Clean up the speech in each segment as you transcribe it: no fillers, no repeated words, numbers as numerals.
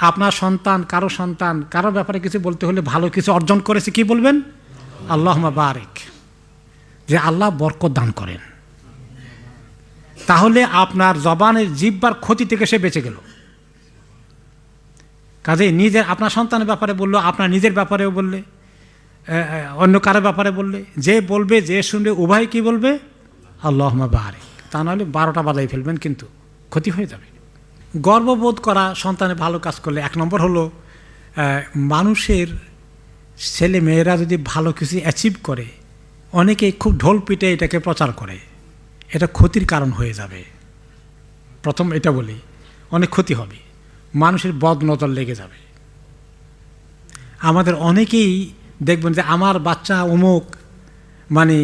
আপনার সন্তান কারো ব্যাপারে কিছু বলতে হলে ভালো কিছু অর্জন করেছে কি বলবেন? আল্লাহুম্মা বারিক, যে আল্লাহ বরকত দান করেন। তাহলে আপনার জবানের জিহ্বার ক্ষতি থেকে সে বেঁচে গেল। কাজে নিজের আপনার সন্তানের ব্যাপারে বললো, আপনার নিজের ব্যাপারেও বললে, অন্য কারো ব্যাপারে বললে, যে বলবে যে শুনবে উভয় কি বলবে? আল্লাহুম্মা বারিক। তা নাহলে 12টা বাজাই ফেলবেন, কিন্তু ক্ষতি হয়ে যাবে। গর্ববোধ করা সন্তানের ভালো কাজ করলে 1 নম্বর হলো, মানুষের ছেলে মেয়েরা যদি ভালো কিছু অ্যাচিভ করে, অনেকেই খুব ঢোল পিটে এটাকে প্রচার করে, এটা ক্ষতির কারণ হয়ে যাবে। প্রথম এটা বলি, অনেক ক্ষতি হবে, মানুষের বদনজর লেগে যাবে। আমাদের অনেকেই দেখবেন যে আমার বাচ্চা অমুক, মানে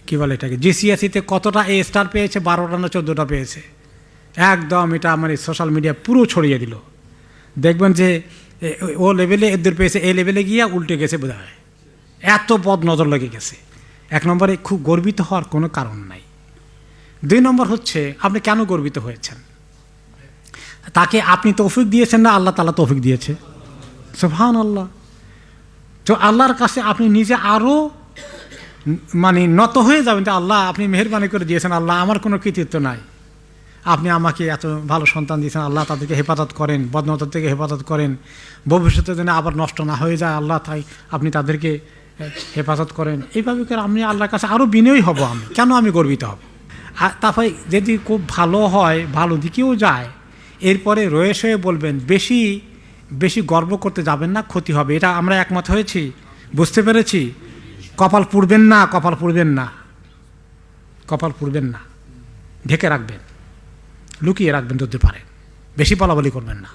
কী বলে এটাকে, জিসিএসিতে কতটা A স্টার পেয়েছে, 12টা না 14টা পেয়েছে, একদম এটা মানে সোশ্যাল মিডিয়া পুরো ছড়িয়ে দিল। দেখবেন যে ও লেভেলে এদের পেয়েছে, এ লেভেলে গিয়ে উল্টে গেছে বোধ হয়, এত বদ নজর লেগে গেছে। 1 নম্বরে খুব গর্বিত হওয়ার কোনো কারণ নাই। 2 নম্বর হচ্ছে, আপনি কেন গর্বিত হয়েছেন? তাকে আপনি তৌফিক দিয়েছেন না আল্লাহ তাআলা তৌফিক দিয়েছে? সুবহানাল্লাহ। তো আল্লাহর কাছে আপনি নিজে আরও মানে নত হয়ে যাবেন যে আল্লাহ আপনি মেহেরবানি করে দিয়েছেন, আল্লাহ আমার কোনো কৃতিত্ব নাই, আপনি আমাকে এত ভালো সন্তান দিয়েছেন, আল্লাহ তাদেরকে হেফাজত করেন, বদনজর থেকে হেফাজত করেন, ভবিষ্যতে যেন আবার নষ্ট না হয়ে যায়, আল্লাহ তাই আপনি তাদেরকে হেফাজত করেন। এইভাবে করে আমি আল্লাহর কাছে আরও বিনয়ী হব। আমি কেন আমি গর্বিত হব? আর তারপরে যদি খুব ভালো হয়, ভালো দিকেও যায়, এরপরে রয়েস হয়ে বলবেন, বেশি বেশি গর্ব করতে যাবেন না, ক্ষতি হবে। এটা আমরা একমত হয়েছি, বুঝতে পেরেছি। কপাল পুড়বেন না, কপাল পুড়বেন না, কপাল পুড়বেন না, ঢেকে রাখবেন, লুকিয়ে রাখবেন যদি পারেন, বেশি বলাবলি করবেন না।